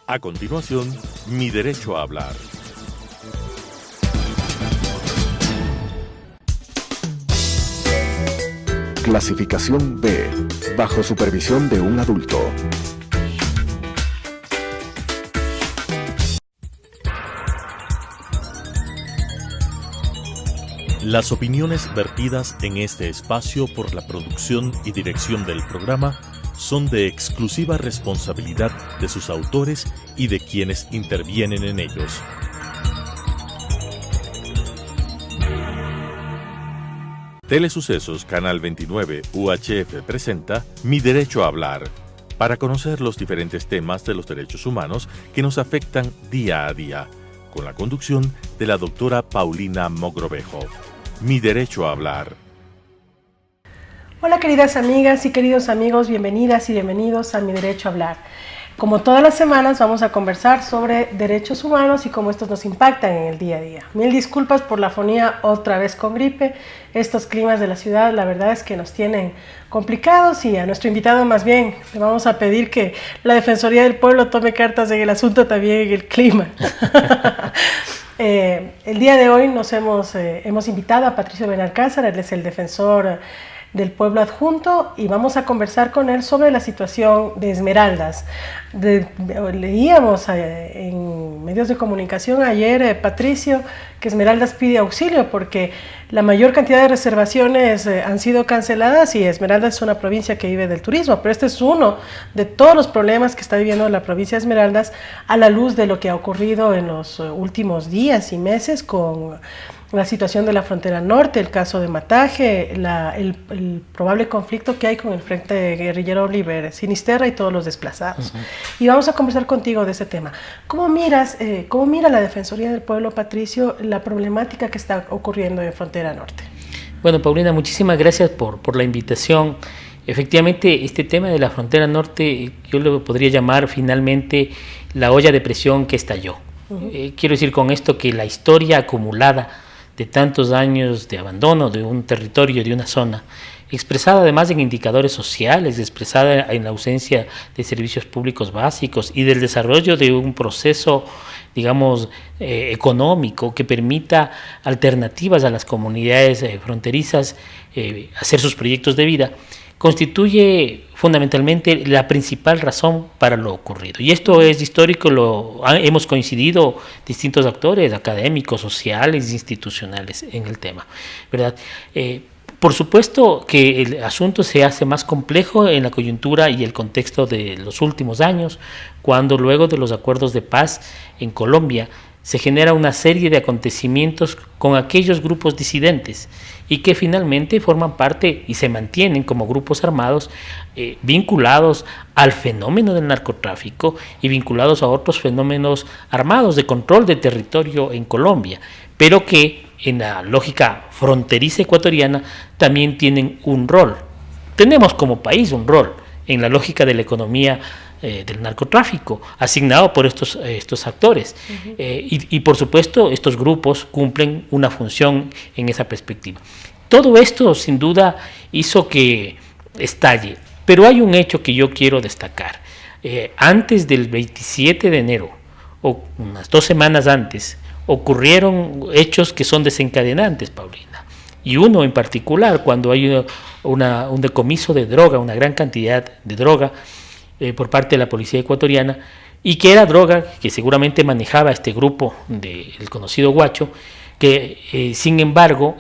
A continuación, Mi Derecho a Hablar. Clasificación B, bajo supervisión de un adulto. Las opiniones vertidas en este espacio por la producción y dirección del programa son de exclusiva responsabilidad de sus autores y de quienes intervienen en ellos. Telesucesos Canal 29 UHF presenta Mi Derecho a Hablar, para conocer los diferentes temas de los derechos humanos que nos afectan día a día, con la conducción de la doctora Paulina Mogrovejo. Mi Derecho a Hablar. Hola queridas amigas y queridos amigos, bienvenidas y bienvenidos a Mi Derecho a Hablar. Como todas las semanas vamos a conversar sobre derechos humanos y cómo estos nos impactan en el día a día. Mil disculpas por la fonía otra vez con gripe. Estos climas de la ciudad la verdad es que nos tienen complicados y a nuestro invitado más bien le vamos a pedir que la Defensoría del Pueblo tome cartas en el asunto también en el clima. El día de hoy nos hemos invitado a Patricio Benalcázar, él es el defensor del pueblo adjunto y vamos a conversar con él sobre la situación de Esmeraldas. Leíamos en medios de comunicación ayer, Patricio, que Esmeraldas pide auxilio porque la mayor cantidad de reservaciones han sido canceladas y Esmeraldas es una provincia que vive del turismo, pero este es uno de todos los problemas que está viviendo la provincia de Esmeraldas a la luz de lo que ha ocurrido en los últimos días y meses con la situación de la frontera norte, el caso de Mataje, el probable conflicto que hay con el Frente Guerrillero Libre Sinisterra y todos los desplazados. Y vamos a conversar contigo de ese tema. ¿Cómo mira la Defensoría del Pueblo, Patricio, la problemática que está ocurriendo en frontera norte? Bueno, Paulina, muchísimas gracias por la invitación. Efectivamente, este tema de la frontera norte, yo lo podría llamar finalmente la olla de presión que estalló. Quiero decir con esto que la historia acumulada de tantos años de abandono de un territorio, de una zona, expresada además en indicadores sociales, expresada en la ausencia de servicios públicos básicos y del desarrollo de un proceso, digamos, económico que permita alternativas a las comunidades fronterizas hacer sus proyectos de vida, constituye fundamentalmente la principal razón para lo ocurrido. Y esto es histórico, hemos coincidido distintos actores académicos, sociales, institucionales en el tema, ¿verdad? Por supuesto que el asunto se hace más complejo en la coyuntura y el contexto de los últimos años, cuando luego de los acuerdos de paz en Colombia se genera una serie de acontecimientos con aquellos grupos disidentes y que finalmente forman parte y se mantienen como grupos armados vinculados al fenómeno del narcotráfico y vinculados a otros fenómenos armados de control de territorio en Colombia, pero que en la lógica fronteriza ecuatoriana también tienen un rol. Tenemos como país un rol en la lógica de la economía del narcotráfico, asignado por estos actores. Y por supuesto, estos grupos cumplen una función en esa perspectiva. Todo esto, sin duda, hizo que estalle. Pero hay un hecho que yo quiero destacar. Antes del 27 de enero, o unas 2 semanas antes, ocurrieron hechos que son desencadenantes, Paulina. Y uno en particular, cuando hay un decomiso de droga, una gran cantidad de droga, por parte de la policía ecuatoriana, y que era droga que seguramente manejaba este grupo del conocido Guacho, que sin embargo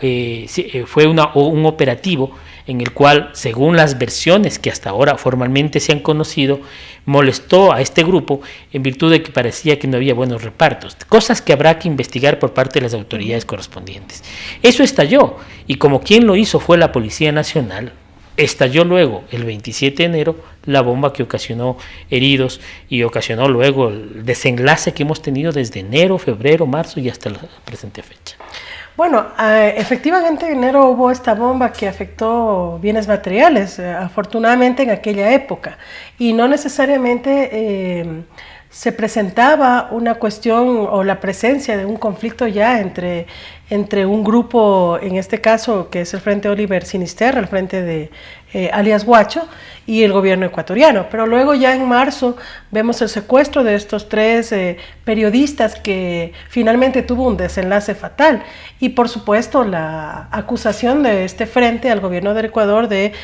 fue un operativo en el cual, según las versiones que hasta ahora formalmente se han conocido, molestó a este grupo en virtud de que parecía que no había buenos repartos, cosas que habrá que investigar por parte de las autoridades correspondientes. Eso estalló, y como quien lo hizo fue la Policía Nacional, estalló luego, el 27 de enero, la bomba que ocasionó heridos y ocasionó luego el desenlace que hemos tenido desde enero, febrero, marzo y hasta la presente fecha. Bueno, efectivamente en enero hubo esta bomba que afectó bienes materiales, afortunadamente en aquella época, y no necesariamente se presentaba una cuestión o la presencia de un conflicto ya entre un grupo, en este caso que es el Frente Oliver Sinisterra, el Frente de alias Guacho, y el gobierno ecuatoriano. Pero luego ya en marzo vemos el secuestro de estos 3 periodistas que finalmente tuvo un desenlace fatal, y por supuesto la acusación de este frente al gobierno del Ecuador de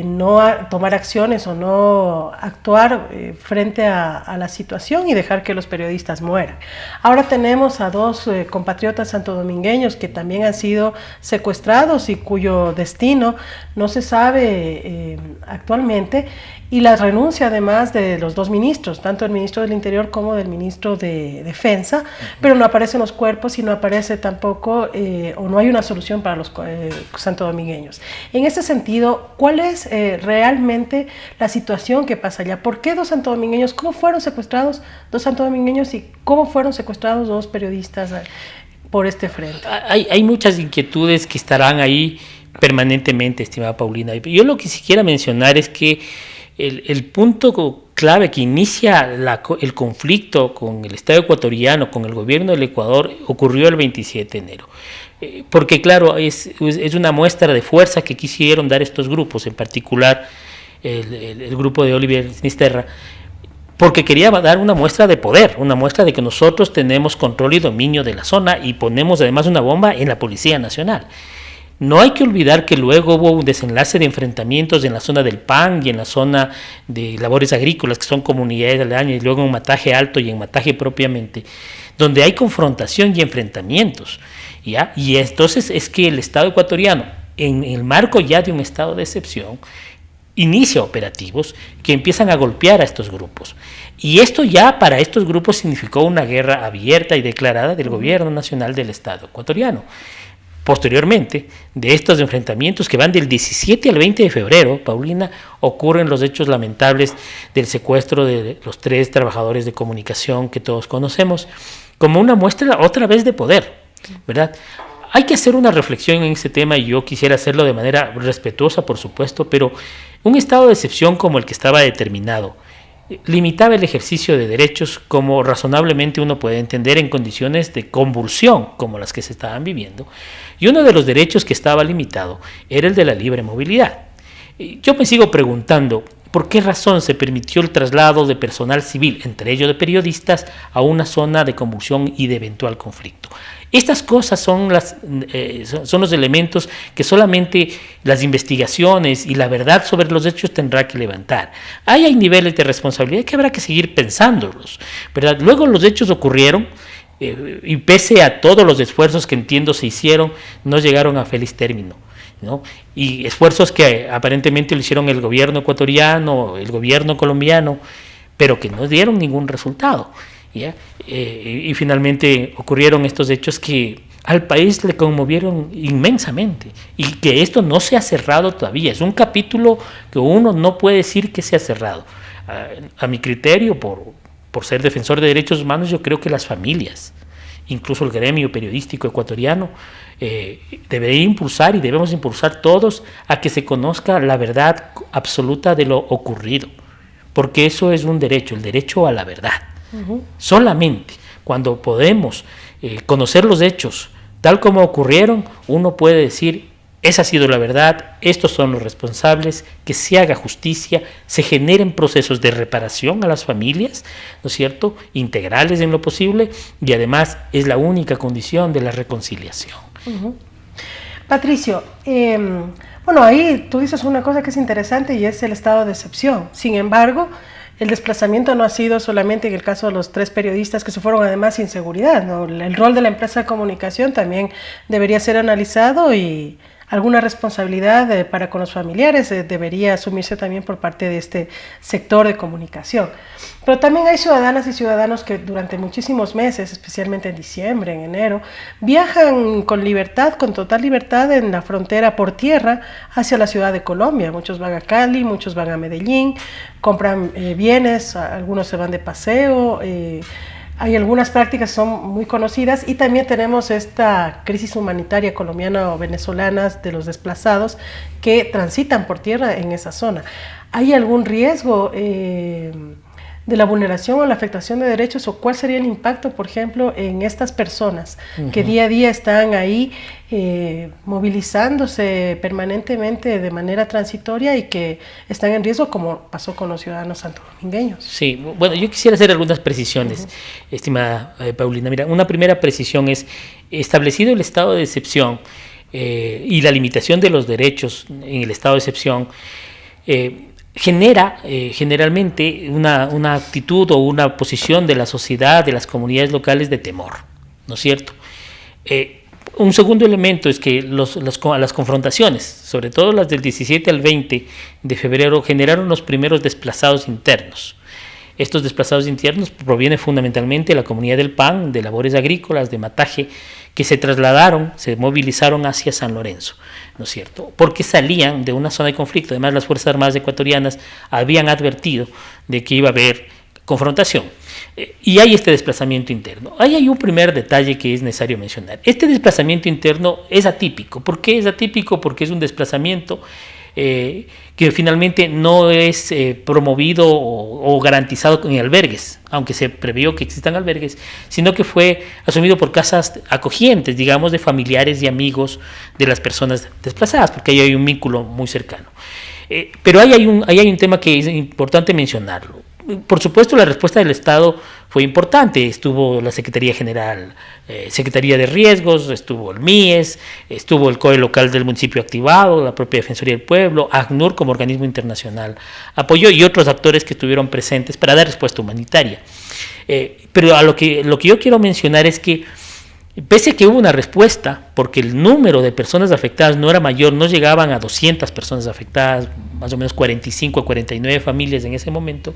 no tomar acciones o no actuar frente a la situación y dejar que los periodistas mueran. Ahora tenemos a 2 compatriotas santodomingueños que también han sido secuestrados y cuyo destino no se sabe actualmente, y la renuncia además de los 2 ministros, tanto el ministro del Interior como del ministro de Defensa, pero no aparecen los cuerpos y no aparece tampoco o no hay una solución para los santodomingueños. En ese sentido, ¿cuál es realmente la situación que pasa allá? ¿Por qué 2 santodomingueños? ¿Cómo fueron secuestrados 2 santodomingueños y cómo fueron secuestrados 2 periodistas por este frente? Hay muchas inquietudes que estarán ahí permanentemente, estimada Paulina. Yo lo que quisiera mencionar es que el punto clave que inicia el conflicto con el Estado ecuatoriano, con el gobierno del Ecuador, ocurrió el 27 de enero. Porque claro, es una muestra de fuerza que quisieron dar estos grupos, en particular el grupo de Oliver Sinisterra, porque quería dar una muestra de poder, una muestra de que nosotros tenemos control y dominio de la zona y ponemos además una bomba en la Policía Nacional. No hay que olvidar que luego hubo un desenlace de enfrentamientos en la zona del PAN y en la zona de labores agrícolas, que son comunidades aledañas, y luego en Mataje Alto y en Mataje propiamente, donde hay confrontación y enfrentamientos, ¿ya? Y entonces es que el Estado ecuatoriano, en el marco ya de un estado de excepción, inicia operativos que empiezan a golpear a estos grupos. Y esto ya para estos grupos significó una guerra abierta y declarada del gobierno nacional del Estado ecuatoriano. Posteriormente, de estos enfrentamientos que van del 17 al 20 de febrero, Paulina, ocurren los hechos lamentables del secuestro de los 3 trabajadores de comunicación que todos conocemos, como una muestra otra vez de poder, ¿verdad? Hay que hacer una reflexión en ese tema y yo quisiera hacerlo de manera respetuosa, por supuesto, pero un estado de excepción como el que estaba determinado limitaba el ejercicio de derechos como razonablemente uno puede entender en condiciones de convulsión como las que se estaban viviendo, y uno de los derechos que estaba limitado era el de la libre movilidad. Yo me sigo preguntando por qué razón se permitió el traslado de personal civil, entre ellos de periodistas, a una zona de convulsión y de eventual conflicto. Estas cosas son los elementos que solamente las investigaciones y la verdad sobre los hechos tendrá que levantar. Hay niveles de responsabilidad que habrá que seguir pensándolos, ¿verdad? Luego los hechos ocurrieron y pese a todos los esfuerzos que entiendo se hicieron, no llegaron a feliz término, ¿no? Y esfuerzos que aparentemente lo hicieron el gobierno ecuatoriano, el gobierno colombiano, pero que no dieron ningún resultado. Y finalmente ocurrieron estos hechos que al país le conmovieron inmensamente y que esto no se ha cerrado todavía. Es un capítulo que uno no puede decir que se ha cerrado. A mi criterio, por ser defensor de derechos humanos, yo creo que las familias, incluso el gremio periodístico ecuatoriano, debería impulsar y debemos impulsar todos a que se conozca la verdad absoluta de lo ocurrido, porque eso es un derecho, el derecho a la verdad. Solamente cuando podemos conocer los hechos tal como ocurrieron, uno puede decir, esa ha sido la verdad, estos son los responsables, que se haga justicia, se generen procesos de reparación a las familias, ¿no es cierto?, integrales en lo posible, y además es la única condición de la reconciliación. Patricio, bueno, ahí tú dices una cosa que es interesante y es el estado de excepción. Sin embargo, el desplazamiento no ha sido solamente en el caso de los 3 periodistas que se fueron además sin seguridad, ¿no? El rol de la empresa de comunicación también debería ser analizado y alguna responsabilidad para con los familiares debería asumirse también por parte de este sector de comunicación. Pero también hay ciudadanas y ciudadanos que durante muchísimos meses, especialmente en diciembre, en enero, viajan con libertad, con total libertad en la frontera por tierra hacia la ciudad de Colombia. Muchos van a Cali, muchos van a Medellín, compran bienes, algunos se van de paseo. Hay algunas prácticas que son muy conocidas y también tenemos esta crisis humanitaria colombiana o venezolana de los desplazados que transitan por tierra en esa zona. ¿Hay algún riesgo de la vulneración o la afectación de derechos, o cuál sería el impacto, por ejemplo, en estas personas que día a día están ahí movilizándose permanentemente de manera transitoria y que están en riesgo, como pasó con los ciudadanos santodomingueños. Sí, bueno, yo quisiera hacer algunas precisiones, estimada Paulina. Mira, una primera precisión es, establecido el estado de excepción y la limitación de los derechos en el estado de excepción, genera generalmente una actitud o una posición de la sociedad, de las comunidades locales de temor, ¿no es cierto? Un segundo elemento es que las confrontaciones, sobre todo las del 17 al 20 de febrero, generaron los primeros desplazados internos. Estos desplazados internos provienen fundamentalmente de la comunidad del PAN, de labores agrícolas, de Mataje, que se trasladaron, se movilizaron hacia San Lorenzo, ¿no es cierto? Porque salían de una zona de conflicto. Además, las Fuerzas Armadas ecuatorianas habían advertido de que iba a haber confrontación. Y hay este desplazamiento interno. Ahí hay un primer detalle que es necesario mencionar. Este desplazamiento interno es atípico. ¿Por qué es atípico? Porque es un desplazamiento que finalmente no es promovido o garantizado en albergues, aunque se previó que existan albergues, sino que fue asumido por casas acogientes, digamos, de familiares y amigos de las personas desplazadas, porque ahí hay un vínculo muy cercano. Pero ahí hay un tema que es importante mencionarlo. Por supuesto, la respuesta del Estado fue importante. Estuvo la Secretaría General, Secretaría de Riesgos, estuvo el MIES, estuvo el COE local del municipio activado, la propia Defensoría del Pueblo, ACNUR como organismo internacional apoyó, y otros actores que estuvieron presentes para dar respuesta humanitaria. Pero lo que yo quiero mencionar es que, pese a que hubo una respuesta, porque el número de personas afectadas no era mayor, no llegaban a 200 personas afectadas, más o menos 45 a 49 familias en ese momento.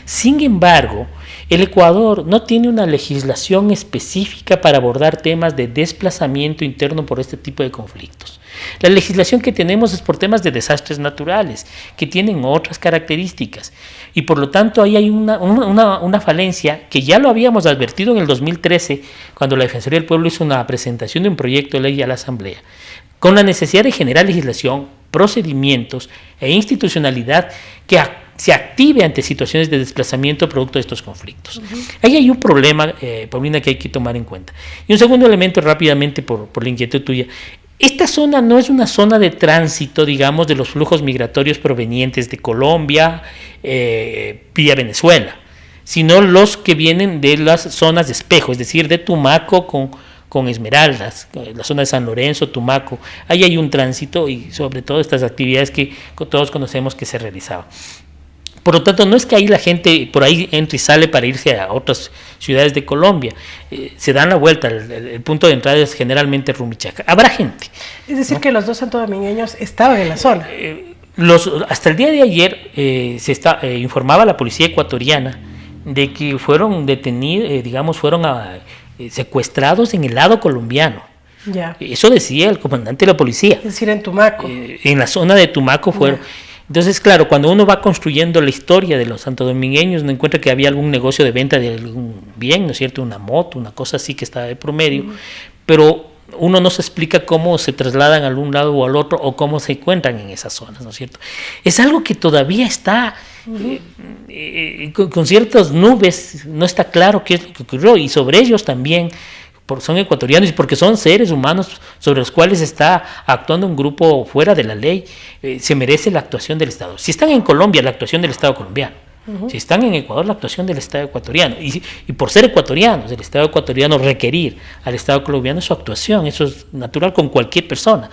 Sin embargo, el Ecuador no tiene una legislación específica para abordar temas de desplazamiento interno por este tipo de conflictos. La legislación que tenemos es por temas de desastres naturales, que tienen otras características, y por lo tanto ahí hay una falencia que ya lo habíamos advertido en el 2013, cuando la Defensoría del Pueblo hizo una presentación de un proyecto de ley a la Asamblea, con la necesidad de generar legislación, procedimientos e institucionalidad que se active ante situaciones de desplazamiento producto de estos conflictos. Ahí hay un problema, Paulina, que hay que tomar en cuenta. Y un segundo elemento, rápidamente, por la inquietud tuya. Esta zona no es una zona de tránsito, digamos, de los flujos migratorios provenientes de Colombia vía Venezuela, sino los que vienen de las zonas de espejo, es decir, de Tumaco con Esmeraldas, la zona de San Lorenzo, Tumaco. Ahí hay un tránsito y sobre todo estas actividades que todos conocemos que se realizaban. Por lo tanto, no es que ahí la gente por ahí entre y sale para irse a otras ciudades de Colombia. Se dan la vuelta, el punto de entrada es generalmente Rumichaca. Habrá gente. Es decir, ¿no?, que los dos santodomingueños estaban en la zona. Hasta el día de ayer informaba la policía ecuatoriana de que fueron detenidos, fueron secuestrados en el lado colombiano. Ya. Eso decía el comandante de la policía. Es decir, en Tumaco. En la zona de Tumaco fueron. Ya. Entonces, claro, cuando uno va construyendo la historia de los santodomingueños, no encuentra que había algún negocio de venta de algún bien, ¿no es cierto? Una moto, una cosa así que estaba de promedio, pero uno no se explica cómo se trasladan a un lado o al otro o cómo se encuentran en esas zonas, ¿no es cierto? Es algo que todavía está con ciertas nubes, no está claro qué es lo que ocurrió, y sobre ellos también, son ecuatorianos y porque son seres humanos sobre los cuales está actuando un grupo fuera de la ley, se merece la actuación del Estado. Si están en Colombia, la actuación del Estado colombiano. Si están en Ecuador, la actuación del Estado ecuatoriano. Y por ser ecuatorianos, el Estado ecuatoriano requerir al Estado colombiano su actuación. Eso es natural con cualquier persona.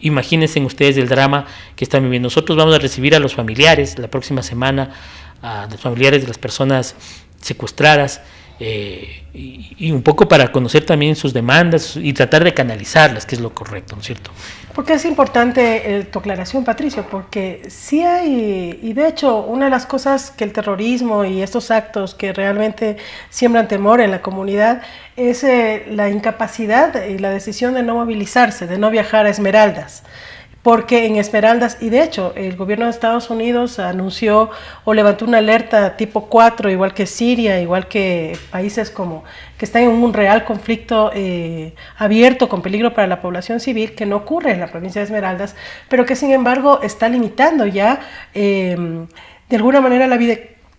Imagínense ustedes el drama que están viviendo. Nosotros vamos a recibir a los familiares la próxima semana, a los familiares de las personas secuestradas, y un poco para conocer también sus demandas y tratar de canalizarlas, que es lo correcto, ¿no es cierto? Porque es importante tu aclaración, Patricio, porque sí hay, y de hecho una de las cosas que el terrorismo y estos actos que realmente siembran temor en la comunidad es la incapacidad y la decisión de no movilizarse, de no viajar a Esmeraldas. Porque en Esmeraldas, y de hecho el gobierno de Estados Unidos anunció o levantó una alerta tipo 4, igual que Siria, igual que países como que están en un real conflicto abierto con peligro para la población civil, que no ocurre en la provincia de Esmeraldas, pero que sin embargo está limitando ya de alguna manera la vida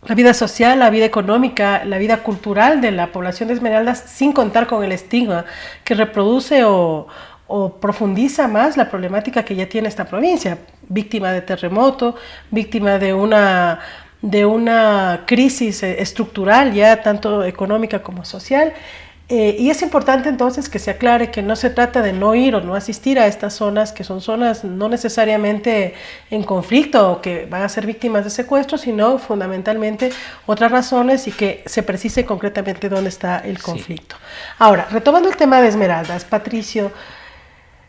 la vida social, la vida económica, la vida cultural de la población de Esmeraldas, sin contar con el estigma que reproduce o profundiza más la problemática que ya tiene esta provincia, víctima de terremoto, víctima de una crisis estructural ya tanto económica como social. Y es importante entonces que se aclare que no se trata de no ir o no asistir a estas zonas, que son zonas no necesariamente en conflicto o que van a ser víctimas de secuestro, sino fundamentalmente otras razones, y que se precise concretamente dónde está el conflicto. Sí. Ahora, retomando el tema de Esmeraldas, Patricio,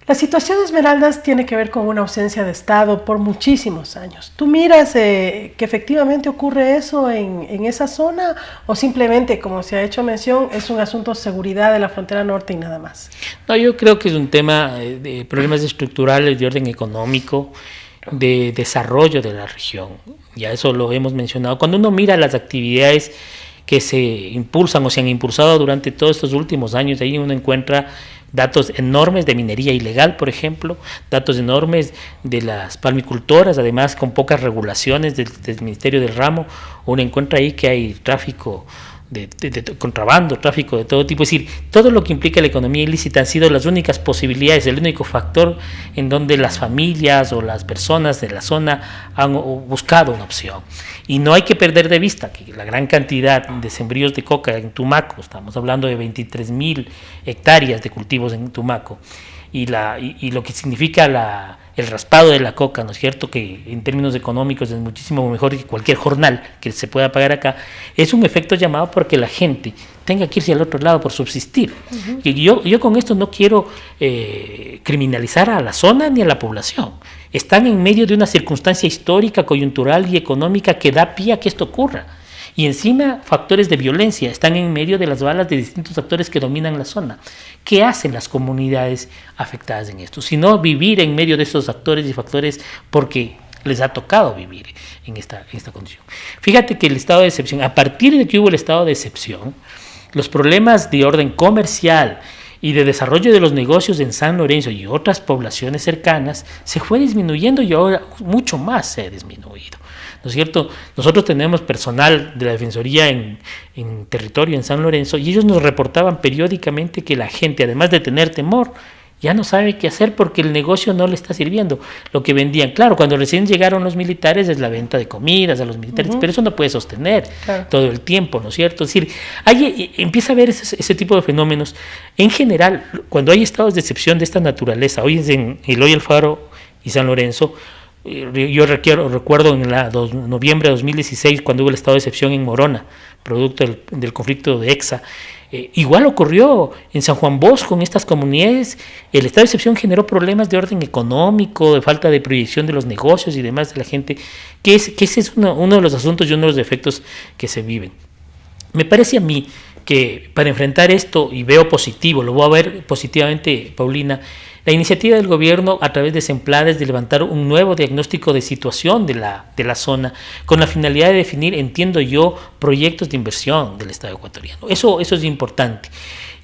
la situación de Esmeraldas tiene que ver con una ausencia de Estado por muchísimos años. ¿Tú miras que efectivamente ocurre eso en esa zona, o simplemente, como se ha hecho mención, es un asunto de seguridad de la frontera norte y nada más? No, yo creo que es un tema de problemas estructurales de orden económico, de desarrollo de la región. Ya eso lo hemos mencionado. Cuando uno mira las actividades que se impulsan o se han impulsado durante todos estos últimos años, ahí uno encuentra datos enormes de minería ilegal, por ejemplo, datos enormes de las palmicultoras, además con pocas regulaciones del Ministerio del Ramo. Uno encuentra ahí que hay tráfico de contrabando, tráfico de todo tipo. Es decir, todo lo que implica la economía ilícita han sido las únicas posibilidades, el único factor en donde las familias o las personas de la zona han buscado una opción. Y no hay que perder de vista que la gran cantidad de sembríos de coca en Tumaco, estamos hablando de 23.000 hectáreas de cultivos en Tumaco, y lo que significa el raspado de la coca, ¿no es cierto?, que en términos económicos es muchísimo mejor que cualquier jornal que se pueda pagar acá, es un efecto llamado porque la gente tenga que irse al otro lado por subsistir. Uh-huh. Y yo con esto no quiero criminalizar a la zona ni a la población. Están en medio de una circunstancia histórica, coyuntural y económica que da pie a que esto ocurra. Y encima factores de violencia, están en medio de las balas de distintos actores que dominan la zona. ¿Qué hacen las comunidades afectadas en esto? Sino vivir en medio de estos actores y factores porque les ha tocado vivir en esta condición. Fíjate que el estado de excepción, a partir de que hubo el estado de excepción, los problemas de orden comercial y de desarrollo de los negocios en San Lorenzo y otras poblaciones cercanas se fue disminuyendo, y ahora mucho más se ha disminuido, ¿no es cierto? Nosotros tenemos personal de la Defensoría en territorio en San Lorenzo, y ellos nos reportaban periódicamente que la gente, además de tener temor, ya no sabe qué hacer porque el negocio no le está sirviendo. Lo que vendían, claro, cuando recién llegaron los militares es la venta de comidas a los militares, uh-huh, pero eso no puede sostener todo el tiempo, ¿no es cierto? Es decir, empieza a haber ese tipo de fenómenos. En general, cuando hay estados de excepción de esta naturaleza, hoy es en Eloy Alfaro y San Lorenzo. Yo recuerdo en noviembre de 2016, cuando hubo el estado de excepción en Morona, producto del conflicto de EXA. Igual ocurrió en San Juan Bosco, en estas comunidades. El estado de excepción generó problemas de orden económico, de falta de proyección de los negocios y demás de la gente, que ese es uno de los asuntos y uno de los efectos que se viven. Me parece a mí que para enfrentar esto, y veo positivo, lo voy a ver positivamente, Paulina, la iniciativa del gobierno a través de SEMPLAD es de levantar un nuevo diagnóstico de situación de la zona, con la finalidad de definir, entiendo yo, proyectos de inversión del Estado ecuatoriano. Eso es importante.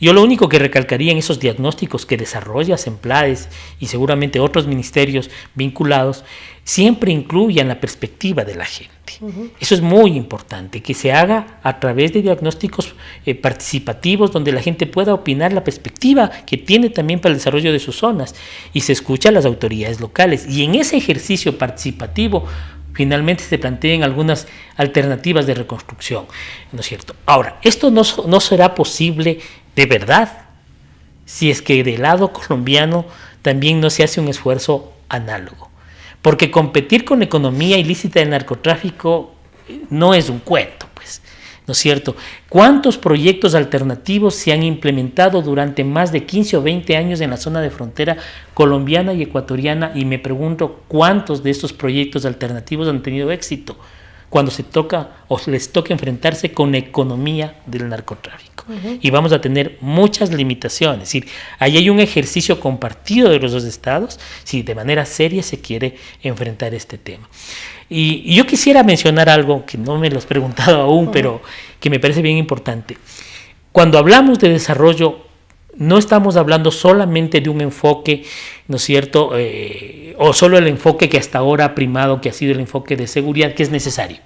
Yo lo único que recalcaría en esos diagnósticos que desarrolla SEMPLAD y seguramente otros ministerios vinculados, siempre incluyan la perspectiva de la gente. Uh-huh. Eso es muy importante, que se haga a través de diagnósticos participativos, donde la gente pueda opinar la perspectiva que tiene también para el desarrollo de sus zonas, y se escucha a las autoridades locales. Y en ese ejercicio participativo, finalmente se planteen algunas alternativas de reconstrucción, ¿no es cierto? Ahora, esto no será posible de verdad si es que del lado colombiano también no se hace un esfuerzo análogo. Porque competir con la economía ilícita del narcotráfico no es un cuento, pues, ¿no es cierto? ¿Cuántos proyectos alternativos se han implementado durante más de 15 o 20 años en la zona de frontera colombiana y ecuatoriana? Y me pregunto, ¿cuántos de estos proyectos alternativos han tenido éxito cuando les toca enfrentarse con la economía del narcotráfico? Uh-huh. Y vamos a tener muchas limitaciones. Es decir, ahí hay un ejercicio compartido de los dos estados si de manera seria se quiere enfrentar este tema. Y yo quisiera mencionar algo que no me lo has preguntado aún, uh-huh, pero que me parece bien importante. Cuando hablamos de desarrollo no estamos hablando solamente de un enfoque, ¿no es cierto?, o solo el enfoque que hasta ahora ha primado, que ha sido el enfoque de seguridad, que es necesario.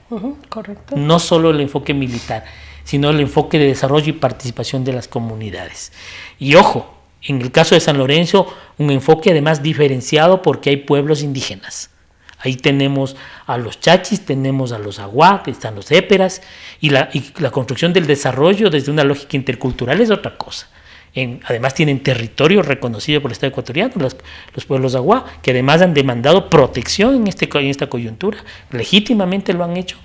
Correcto. No solo el enfoque militar, sino el enfoque de desarrollo y participación de las comunidades. Y ojo, en el caso de San Lorenzo, un enfoque además diferenciado porque hay pueblos indígenas. Ahí tenemos a los chachis, tenemos a los aguá, están los éperas, y la construcción del desarrollo desde una lógica intercultural es otra cosa. Además tienen territorio reconocido por el Estado ecuatoriano, los pueblos aguá, que además han demandado protección en esta coyuntura, legítimamente lo han hecho.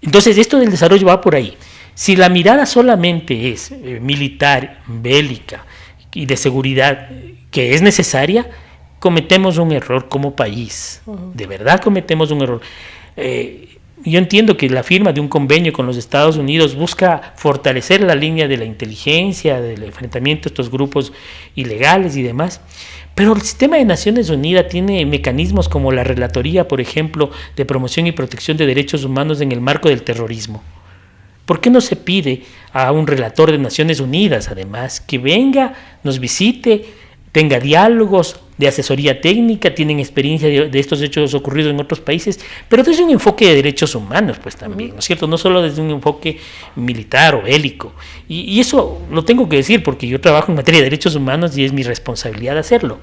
Entonces esto del desarrollo va por ahí. Si la mirada solamente es militar, bélica y de seguridad, que es necesaria, cometemos un error como país. De verdad cometemos un error. Yo entiendo que la firma de un convenio con los Estados Unidos busca fortalecer la línea de la inteligencia, del enfrentamiento a estos grupos ilegales y demás, pero el sistema de Naciones Unidas tiene mecanismos como la Relatoría, por ejemplo, de promoción y protección de derechos humanos en el marco del terrorismo. ¿Por qué no se pide a un relator de Naciones Unidas, además, que venga, nos visite, tenga diálogos de asesoría técnica, tienen experiencia de estos hechos ocurridos en otros países, pero desde un enfoque de derechos humanos, pues también, ¿no es cierto? No solo desde un enfoque militar o bélico. Y eso lo tengo que decir porque yo trabajo en materia de derechos humanos y es mi responsabilidad hacerlo.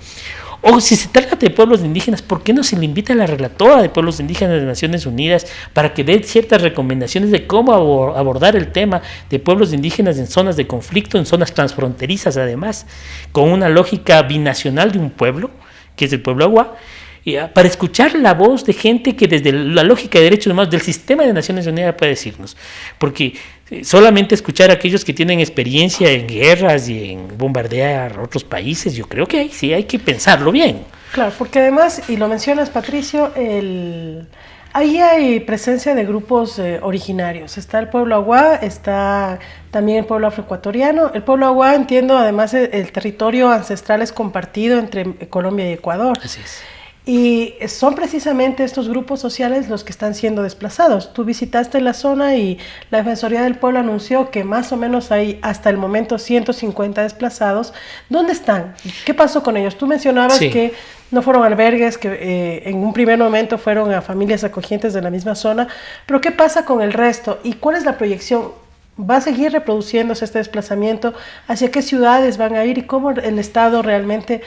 O si se trata de pueblos indígenas, ¿por qué no se le invita a la relatora de pueblos indígenas de Naciones Unidas para que dé ciertas recomendaciones de cómo abordar el tema de pueblos indígenas en zonas de conflicto, en zonas transfronterizas además, con una lógica binacional de un pueblo, que es el pueblo aguá, para escuchar la voz de gente que desde la lógica de derechos humanos del sistema de Naciones Unidas puede decirnos? Porque solamente escuchar a aquellos que tienen experiencia en guerras y en bombardear otros países, yo creo que sí hay que pensarlo bien. Claro, porque además, y lo mencionas, Patricio, ahí hay presencia de grupos originarios. Está el pueblo aguá, está también el pueblo afroecuatoriano. El pueblo aguá, entiendo, además el territorio ancestral es compartido entre Colombia y Ecuador. Así es. Y son precisamente estos grupos sociales los que están siendo desplazados. Tú visitaste la zona y la Defensoría del Pueblo anunció que más o menos hay hasta el momento 150 desplazados. ¿Dónde están? ¿Qué pasó con ellos? Tú mencionabas que no fueron albergues, que en un primer momento fueron a familias acogientes de la misma zona, pero ¿qué pasa con el resto? ¿Y cuál es la proyección? ¿Va a seguir reproduciéndose este desplazamiento? ¿Hacia qué ciudades van a ir? ¿Y cómo el Estado realmente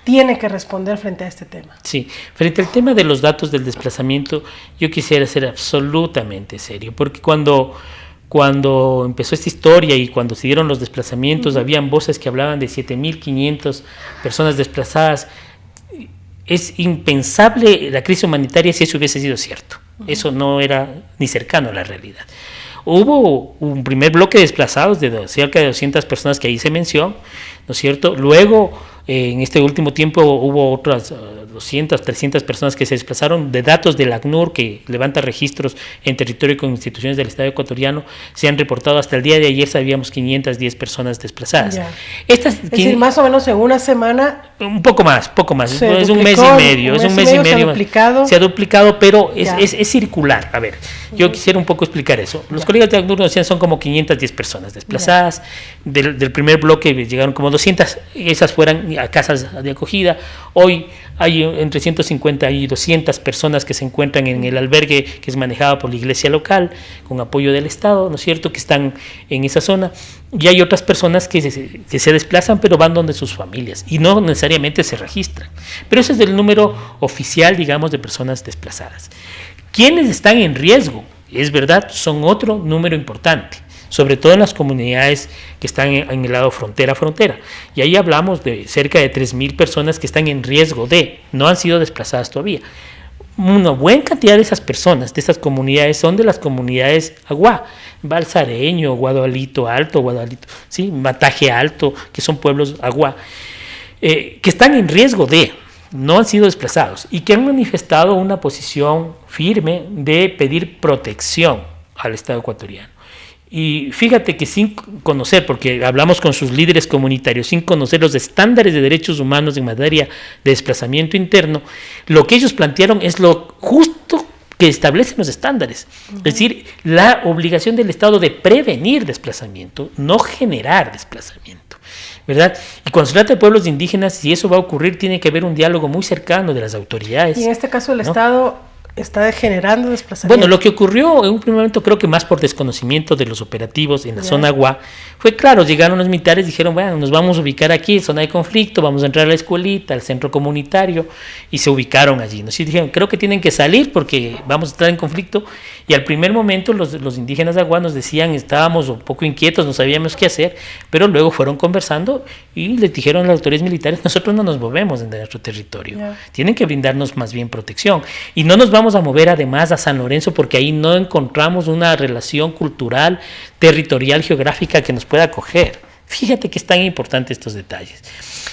tiene que responder frente a este tema? Sí, frente al tema de los datos del desplazamiento, yo quisiera ser absolutamente serio, porque cuando empezó esta historia y cuando se dieron los desplazamientos, habían voces que hablaban de 7.500 personas desplazadas. Es impensable la crisis humanitaria si eso hubiese sido cierto. Eso no era ni cercano a la realidad. Hubo un primer bloque de desplazados de cerca de 200 personas que ahí se mencionó, ¿no es cierto? Luego, en este último tiempo hubo otras 200, 300 personas que se desplazaron. De datos del ACNUR, que levanta registros en territorio con instituciones del Estado ecuatoriano, se han reportado hasta el día de ayer, sabíamos 510 personas desplazadas. Es decir, más o menos en una semana. Un poco más, es un mes y medio. Se ha duplicado, pero es circular. A ver, yo quisiera un poco explicar eso. Los colegas de ACNUR nos decían son como 510 personas desplazadas. Del primer bloque llegaron como 200, esas fueran a casas de acogida. Hoy hay entre 150 y 200 personas que se encuentran en el albergue que es manejado por la iglesia local, con apoyo del Estado, ¿no es cierto?, que están en esa zona. Y hay otras personas que se desplazan, pero van donde sus familias y no necesariamente se registran. Pero ese es el número oficial, digamos, de personas desplazadas. ¿Quiénes están en riesgo? Es verdad, son otro número importante, sobre todo en las comunidades que están en el lado frontera. Y ahí hablamos de cerca de 3.000 personas que están en riesgo no han sido desplazadas todavía. Una buena cantidad de esas personas, de estas comunidades, son de las comunidades aguá, Balsareño, Guadalito Alto, ¿sí? Mataje Alto, que son pueblos aguá, que están en riesgo no han sido desplazados y que han manifestado una posición firme de pedir protección al Estado ecuatoriano. Y fíjate que sin conocer, porque hablamos con sus líderes comunitarios, sin conocer los estándares de derechos humanos en materia de desplazamiento interno, lo que ellos plantearon es lo justo que establecen los estándares. Es decir, la obligación del Estado de prevenir desplazamiento, no generar desplazamiento, ¿verdad? Y cuando se trata de pueblos indígenas, si eso va a ocurrir, tiene que haber un diálogo muy cercano de las autoridades. Y en este caso el ¿no? Estado está generando desplazamiento. Bueno, lo que ocurrió en un primer momento, creo que más por desconocimiento de los operativos en la zona Agua, fue claro, llegaron los militares, dijeron, bueno, nos vamos a ubicar aquí, zona de conflicto, vamos a entrar a la escuelita, al centro comunitario, y se ubicaron allí, ¿no? Sí, dijeron, creo que tienen que salir porque vamos a estar en conflicto, y al primer momento los indígenas de Agua nos decían, estábamos un poco inquietos, no sabíamos qué hacer, pero luego fueron conversando y les dijeron a las autoridades militares, nosotros no nos movemos de nuestro territorio, tienen que brindarnos más bien protección, y no nos vamos a mover además a San Lorenzo porque ahí no encontramos una relación cultural, territorial, geográfica que nos pueda acoger. Fíjate que es tan importante estos detalles.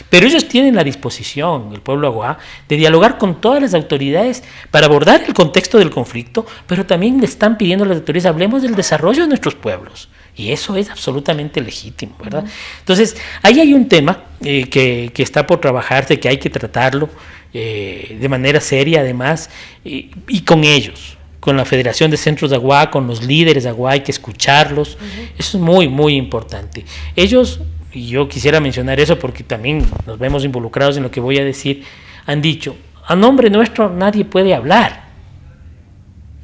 Pero ellos tienen la disposición, el pueblo Agua, de dialogar con todas las autoridades para abordar el contexto del conflicto, pero también le están pidiendo a las autoridades, hablemos del desarrollo de nuestros pueblos. Y eso es absolutamente legítimo, ¿verdad? Entonces, ahí hay un tema que está por trabajarse, que hay que tratarlo de manera seria además, y con ellos, con la Federación de Centros de Agua, con los líderes de Agua, hay que escucharlos. Eso es muy, muy importante. Ellos, y yo quisiera mencionar eso porque también nos vemos involucrados en lo que voy a decir, han dicho, a nombre nuestro nadie puede hablar.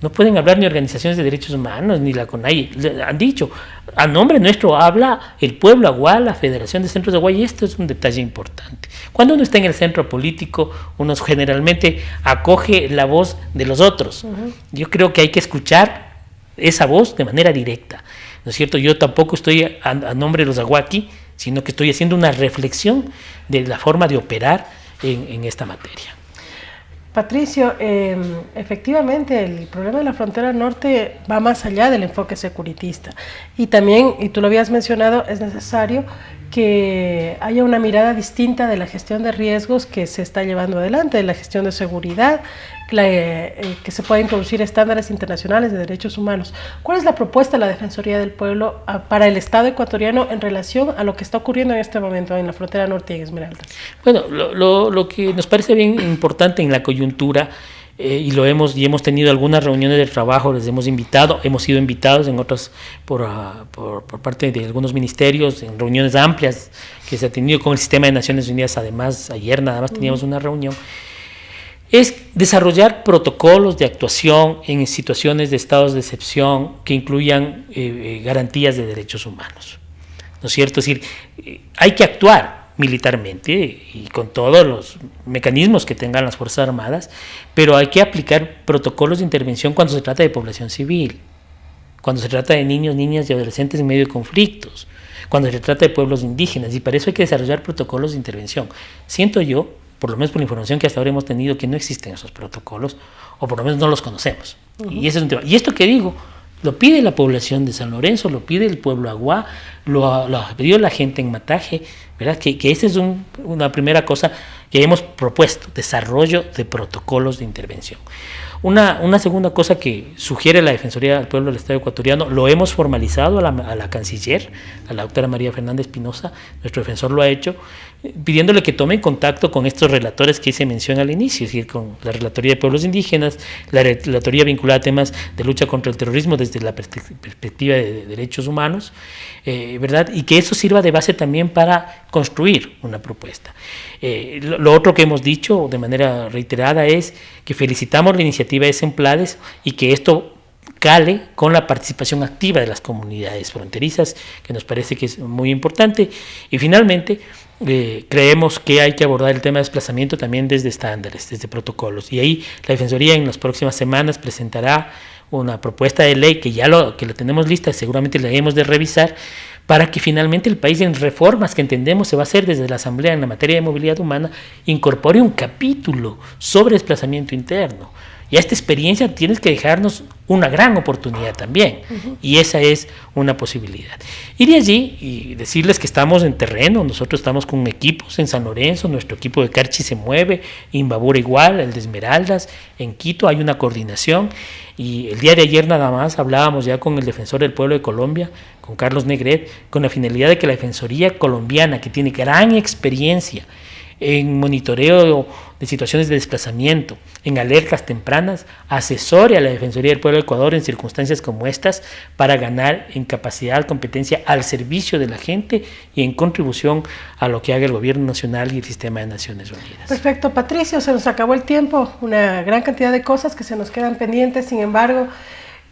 No pueden hablar ni organizaciones de derechos humanos, ni la CONAIE. Han dicho, a nombre nuestro habla el pueblo Agua, la Federación de Centros de Agua, y esto es un detalle importante. Cuando uno está en el centro político, uno generalmente acoge la voz de los otros. Yo creo que hay que escuchar esa voz de manera directa, ¿no es cierto? Yo tampoco estoy a nombre de los Agua aquí, sino que estoy haciendo una reflexión de la forma de operar en esta materia. Patricio, efectivamente el problema de la frontera norte va más allá del enfoque securitista y también, y tú lo habías mencionado, es necesario que haya una mirada distinta de la gestión de riesgos que se está llevando adelante, de la gestión de seguridad, que se pueda introducir estándares internacionales de derechos humanos. ¿Cuál es la propuesta de la Defensoría del Pueblo para el Estado ecuatoriano en relación a lo que está ocurriendo en este momento en la frontera norte y en Esmeraldas? Bueno, lo que nos parece bien importante en la coyuntura, y hemos tenido algunas reuniones de trabajo, les hemos sido invitados en otras por parte de algunos ministerios, en reuniones amplias que se ha tenido con el Sistema de Naciones Unidas. Además, ayer nada más teníamos una reunión, es desarrollar protocolos de actuación en situaciones de estados de excepción que incluyan garantías de derechos humanos, ¿no es cierto? Es decir, hay que actuar militarmente y con todos los mecanismos que tengan las Fuerzas Armadas, pero hay que aplicar protocolos de intervención cuando se trata de población civil, cuando se trata de niños, niñas y adolescentes en medio de conflictos, cuando se trata de pueblos indígenas, y para eso hay que desarrollar protocolos de intervención. Siento yo, por lo menos por la información que hasta ahora hemos tenido, que no existen esos protocolos, o por lo menos no los conocemos. Y ese es un tema. Y esto que digo, lo pide la población de San Lorenzo, lo pide el pueblo Agua, lo ha pedido la gente en Mataje, ¿verdad? Que esa es una primera cosa que hemos propuesto, desarrollo de protocolos de intervención. Una segunda cosa que sugiere la Defensoría del Pueblo del Estado ecuatoriano, lo hemos formalizado a la canciller, a la doctora María Fernanda Espinosa, nuestro defensor lo ha hecho, pidiéndole que tome contacto con estos relatores que hice mención al inicio, es decir, con la Relatoría de Pueblos Indígenas, la Relatoría vinculada a temas de lucha contra el terrorismo desde la perspectiva de derechos humanos, ¿verdad? Y que eso sirva de base también para construir una propuesta. Lo otro que hemos dicho de manera reiterada es que felicitamos la iniciativa de Semplades y que esto cale con la participación activa de las comunidades fronterizas, que nos parece que es muy importante. Y finalmente, creemos que hay que abordar el tema de desplazamiento también desde estándares, desde protocolos. Y ahí la Defensoría en las próximas semanas presentará una propuesta de ley que que la tenemos lista, seguramente la debemos de revisar, para que finalmente el país, en reformas que entendemos se va a hacer desde la Asamblea en la materia de movilidad humana, incorpore un capítulo sobre desplazamiento interno. Y a esta experiencia tienes que dejarnos una gran oportunidad también, y esa es una posibilidad. Ir allí y decirles que estamos en terreno, nosotros estamos con equipos en San Lorenzo, nuestro equipo de Carchi se mueve, Imbabura igual, el de Esmeraldas, en Quito hay una coordinación, y el día de ayer nada más hablábamos ya con el Defensor del Pueblo de Colombia, con Carlos Negret, con la finalidad de que la Defensoría colombiana, que tiene gran experiencia en monitoreo de situaciones de desplazamiento, en alertas tempranas, asesore a la Defensoría del Pueblo de Ecuador en circunstancias como estas para ganar en capacidad, competencia al servicio de la gente y en contribución a lo que haga el Gobierno Nacional y el sistema de Naciones Unidas. Perfecto, Patricio, se nos acabó el tiempo, una gran cantidad de cosas que se nos quedan pendientes, sin embargo,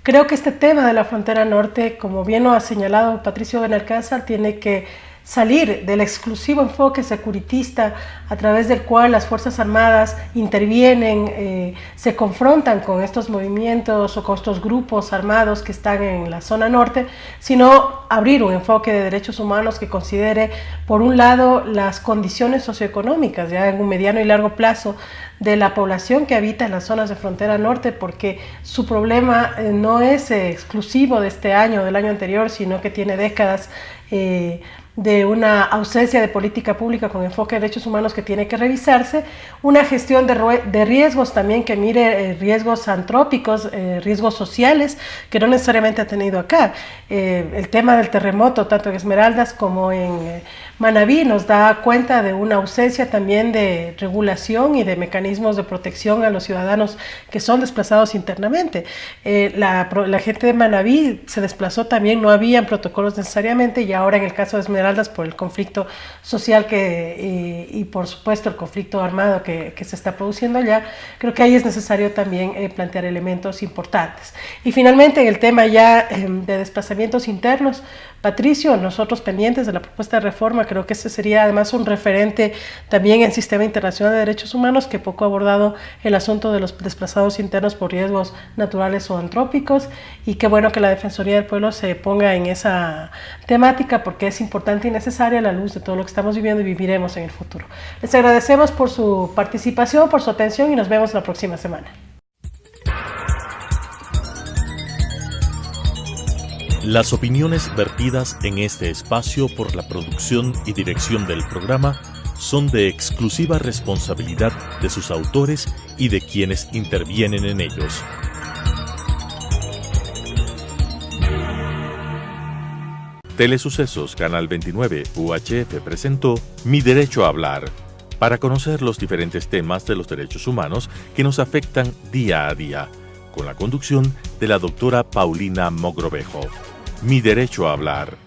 creo que este tema de la frontera norte, como bien lo ha señalado Patricio Benalcázar, tiene que salir del exclusivo enfoque securitista a través del cual las Fuerzas Armadas intervienen, se confrontan con estos movimientos o con estos grupos armados que están en la zona norte, sino abrir un enfoque de derechos humanos que considere, por un lado, las condiciones socioeconómicas, ya en un mediano y largo plazo, de la población que habita en las zonas de frontera norte, porque su problema no es exclusivo de este año o del año anterior, sino que tiene décadas de una ausencia de política pública con enfoque de derechos humanos que tiene que revisarse, una gestión de riesgos también que mire riesgos antrópicos, riesgos sociales que no necesariamente ha tenido acá. El tema del terremoto, tanto en Esmeraldas como en Manabí, nos da cuenta de una ausencia también de regulación y de mecanismos de protección a los ciudadanos que son desplazados internamente. La gente de Manabí se desplazó también, no habían protocolos necesariamente, y ahora en el caso de Esmeraldas, por el conflicto social y por supuesto el conflicto armado que se está produciendo allá, creo que ahí es necesario también plantear elementos importantes. Y finalmente, en el tema ya de desplazamientos internos, Patricio, nosotros pendientes de la propuesta de reforma, creo que ese sería además un referente también en el sistema internacional de derechos humanos, que poco ha abordado el asunto de los desplazados internos por riesgos naturales o antrópicos, y qué bueno que la Defensoría del Pueblo se ponga en esa temática, porque es importante y necesaria a la luz de todo lo que estamos viviendo y viviremos en el futuro. Les agradecemos por su participación, por su atención, y nos vemos la próxima semana. Las opiniones vertidas en este espacio por la producción y dirección del programa son de exclusiva responsabilidad de sus autores y de quienes intervienen en ellos. Telesucesos Canal 29 UHF presentó Mi Derecho a Hablar, para conocer los diferentes temas de los derechos humanos que nos afectan día a día, con la conducción de la doctora Paulina Mogrovejo. Mi Derecho a Hablar.